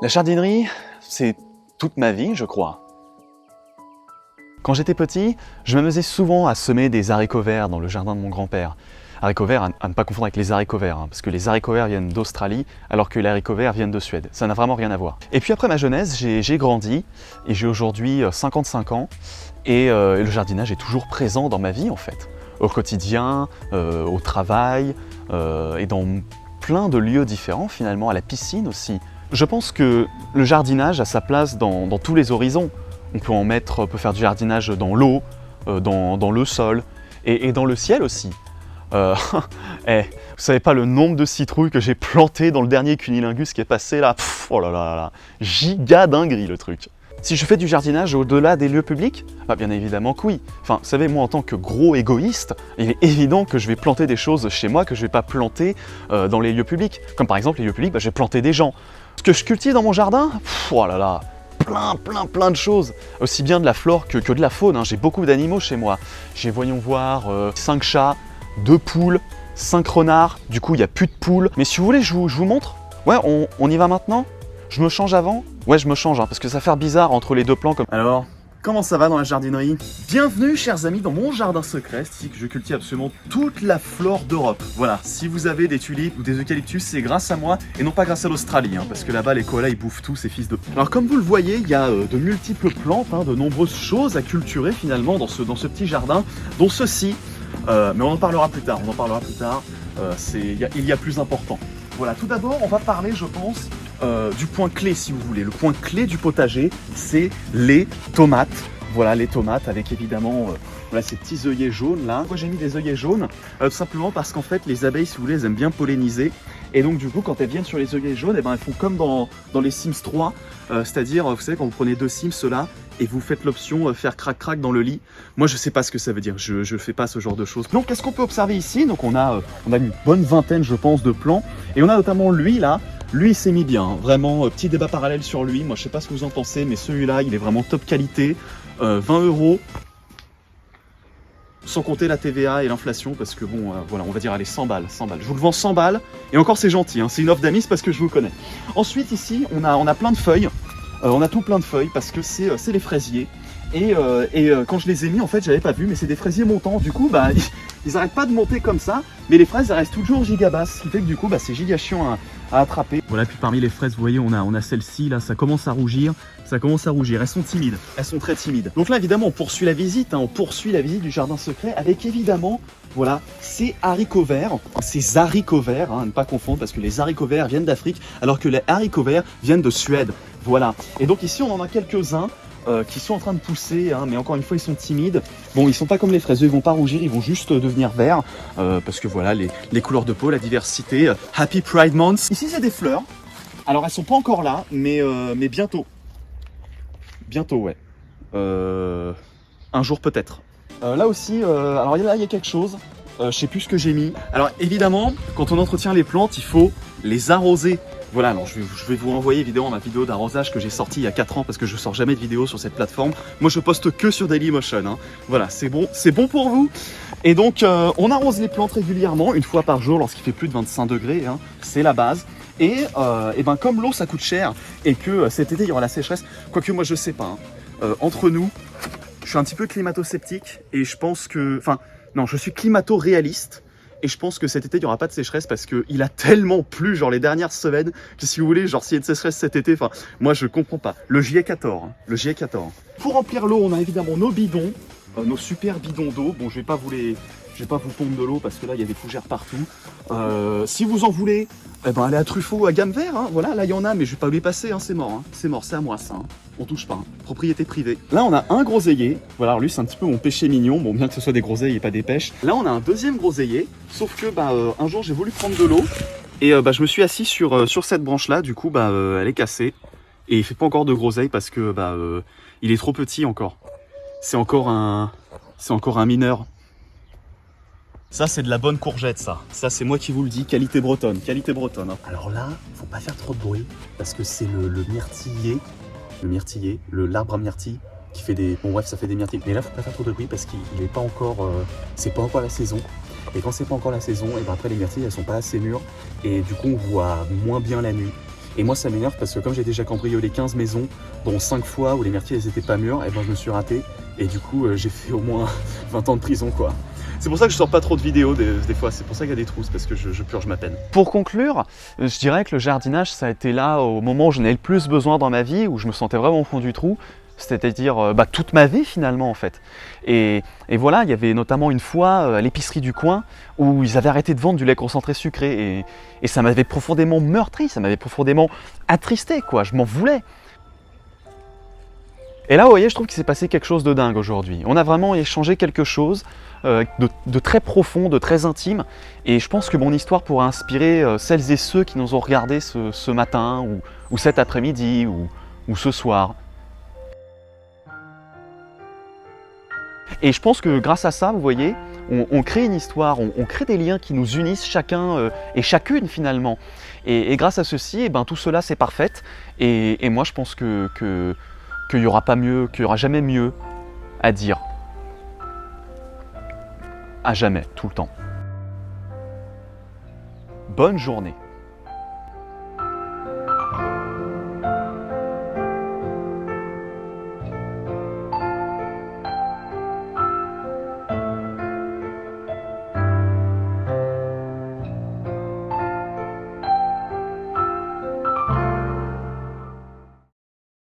La jardinerie, c'est toute ma vie, je crois. Quand j'étais petit, je m'amusais souvent à semer des haricots verts dans le jardin de mon grand-père. Haricots verts, à ne pas confondre avec les haricots verts, parce que les haricots verts viennent d'Australie, alors que les haricots verts viennent de Suède. Ça n'a vraiment rien à voir. Et puis après ma jeunesse, j'ai grandi, et j'ai aujourd'hui 55 ans, et le jardinage est toujours présent dans ma vie en fait. Au quotidien, au travail, et dans plein de lieux différents finalement, à la piscine aussi. Je pense que le jardinage a sa place dans tous les horizons. On peut faire du jardinage dans l'eau, dans le sol et dans le ciel aussi. Vous savez pas le nombre de citrouilles que j'ai plantées dans le dernier cunilingus qui est passé là. Oh là là là, giga dinguerie le truc. Si je fais du jardinage au-delà des lieux publics, bah bien évidemment que oui. Enfin, vous savez, moi en tant que gros égoïste, il est évident que je vais planter des choses chez moi que je vais pas planter dans les lieux publics. Comme par exemple les lieux publics, bah, je vais planter des gens. Ce que je cultive dans mon jardin, oh là là, plein de choses. Aussi bien de la flore que de la faune, hein. J'ai beaucoup d'animaux chez moi. J'ai, voyons voir, 5 chats, 2 poules, 5 renards. Du coup, il n'y a plus de poules. Mais si vous voulez, je vous montre. Ouais, on y va maintenant? Je me change avant? Ouais, je me change, hein, parce que ça va faire bizarre entre les deux plans. Alors, comment ça va dans la jardinerie? Bienvenue, chers amis, dans mon jardin secret. C'est ici que je cultive absolument toute la flore d'Europe. Voilà, si vous avez des tulipes ou des eucalyptus, c'est grâce à moi et non pas grâce à l'Australie, hein, parce que là-bas, les koalas, ils bouffent tous ces fils de... Alors, comme vous le voyez, il y a de multiples plantes, hein, de nombreuses choses à culturer finalement dans ce petit jardin, dont ceci. Mais on en parlera plus tard, il y a plus important. Voilà, tout d'abord, on va parler, je pense, du point clé, si vous voulez. Le point clé du potager, c'est les tomates. Voilà, les tomates avec évidemment voilà, ces petits œillets jaunes là. Pourquoi j'ai mis des œillets jaunes? Tout simplement parce qu'en fait, les abeilles, si vous voulez, elles aiment bien polliniser. Et donc, du coup, quand elles viennent sur les œillets jaunes, eh ben, elles font comme dans les Sims 3. C'est-à-dire, vous savez, quand vous prenez 2 Sims là, et vous faites l'option faire crac-crac dans le lit. Moi, je sais pas ce que ça veut dire. Je fais pas ce genre de choses. Donc, qu'est-ce qu'on peut observer ici? Donc, on a une bonne vingtaine, je pense, de plants. Et on a notamment lui là. Lui, il s'est mis bien, vraiment, petit débat parallèle sur lui. Moi, je sais pas ce que vous en pensez, mais celui-là, il est vraiment top qualité. 20 €, sans compter la TVA et l'inflation, parce que bon, voilà, on va dire, allez, 100 balles, 100 balles. Je vous le vends 100 balles, et encore, c'est gentil, hein, c'est une offre d'amis, c'est parce que je vous connais. Ensuite, ici, on a plein de feuilles. On a tout plein de feuilles, parce que c'est les fraisiers. Et quand je les ai mis, en fait, j'avais pas vu, mais c'est des fraisiers montants. Du coup, bah, ils arrêtent pas de monter comme ça, mais les fraises, elles restent toujours gigabasses, ce qui fait que du coup, bah, c'est giga chiant à attraper. Voilà, puis parmi les fraises, vous voyez, on a celle-ci, là, ça commence à rougir. Elles sont timides, elles sont très timides. Donc là, évidemment, on poursuit la visite, hein, on poursuit la visite du jardin secret avec évidemment, voilà, ces haricots verts, hein, à ne pas confondre, parce que les haricots verts viennent d'Afrique, alors que les haricots verts viennent de Suède. Voilà. Et donc ici, on en a quelques-uns. Qui sont en train de pousser, hein, mais encore une fois ils sont timides. Bon, ils sont pas comme les fraises, ils vont pas rougir, ils vont juste devenir verts, parce que voilà, les couleurs de peau, la diversité. Happy Pride Month. Ici c'est des fleurs, alors elles sont pas encore là, mais bientôt. Bientôt, ouais. Un jour peut-être. Là aussi, alors là il y a quelque chose, je sais plus ce que j'ai mis. Alors évidemment, quand on entretient les plantes, il faut les arroser. Voilà, alors je vais vous renvoyer évidemment ma vidéo d'arrosage que j'ai sortie il y a 4 ans parce que je sors jamais de vidéo sur cette plateforme. Moi je poste que sur Dailymotion, hein. Voilà, c'est bon pour vous. Et donc on arrose les plantes régulièrement, une fois par jour lorsqu'il fait plus de 25 degrés, hein. C'est la base. Et ben comme l'eau ça coûte cher et que cet été il y aura la sécheresse, quoique moi je sais pas, hein. Entre nous, je suis un petit peu climato-sceptique et je pense que... Enfin, non, je suis climato-réaliste. Et je pense que cet été, il n'y aura pas de sécheresse parce qu'il a tellement plu, genre les dernières semaines, que si vous voulez, genre s'il y a une sécheresse cet été, enfin, moi je comprends pas. Le JE14, hein, le JE14. Pour remplir l'eau, on a évidemment nos bidons, nos super bidons d'eau. Bon, je vais pas vous pondre de l'eau parce que là, il y a des fougères partout. Si vous en voulez, eh ben, allez à Truffaut, à Gamme Vert, hein. Voilà, là il y en a, mais je vais pas les passer, hein. C'est mort, hein. C'est mort, c'est à moi ça, hein. On touche pas, hein. Propriété privée. Là on a un groseillier, voilà, alors lui c'est un petit peu mon péché mignon, bon bien que ce soit des groseilles et pas des pêches. Là on a un deuxième groseillier, sauf que un jour j'ai voulu prendre de l'eau et je me suis assis sur cette branche là, du coup elle est cassée et il fait pas encore de groseilles parce que il est trop petit encore. C'est encore un mineur. Ça, c'est de la bonne courgette, ça. Ça, c'est moi qui vous le dis, qualité bretonne, hein. Alors là, faut pas faire trop de bruit, parce que c'est le myrtillier, l'arbre à myrtille, qui fait des... Bon bref, ça fait des myrtilles. Mais là, faut pas faire trop de bruit, parce qu'il est pas encore... c'est pas encore la saison. Et quand c'est pas encore la saison, et après les myrtilles, elles sont pas assez mûres. Et du coup, on voit moins bien la nuit. Et moi ça m'énerve parce que comme j'ai déjà cambriolé 15 maisons, dont 5 fois où les myrtilles elles étaient pas mûres, et ben je me suis raté. Et du coup j'ai fait au moins 20 ans de prison quoi. C'est pour ça que je sors pas trop de vidéos des fois, c'est pour ça qu'il y a des trous, c'est parce que je purge ma peine. Pour conclure, je dirais que le jardinage ça a été là au moment où j'en ai le plus besoin dans ma vie, où je me sentais vraiment au fond du trou. C'est-à-dire toute ma vie finalement en fait. Et voilà, il y avait notamment une fois à l'épicerie du coin où ils avaient arrêté de vendre du lait concentré sucré et ça m'avait profondément meurtri, ça m'avait profondément attristé quoi, je m'en voulais. Et là vous voyez, je trouve qu'il s'est passé quelque chose de dingue aujourd'hui. On a vraiment échangé quelque chose de très profond, de très intime et je pense que mon histoire pourra inspirer celles et ceux qui nous ont regardés ce matin ou cet après-midi ou ce soir. Et je pense que grâce à ça, vous voyez, on crée une histoire, on crée des liens qui nous unissent chacun et chacune finalement. Et grâce à ceci, eh ben, tout cela c'est parfait. Et moi je pense qu'il n'y aura pas mieux, qu'il n'y aura jamais mieux à dire. À jamais, tout le temps. Bonne journée.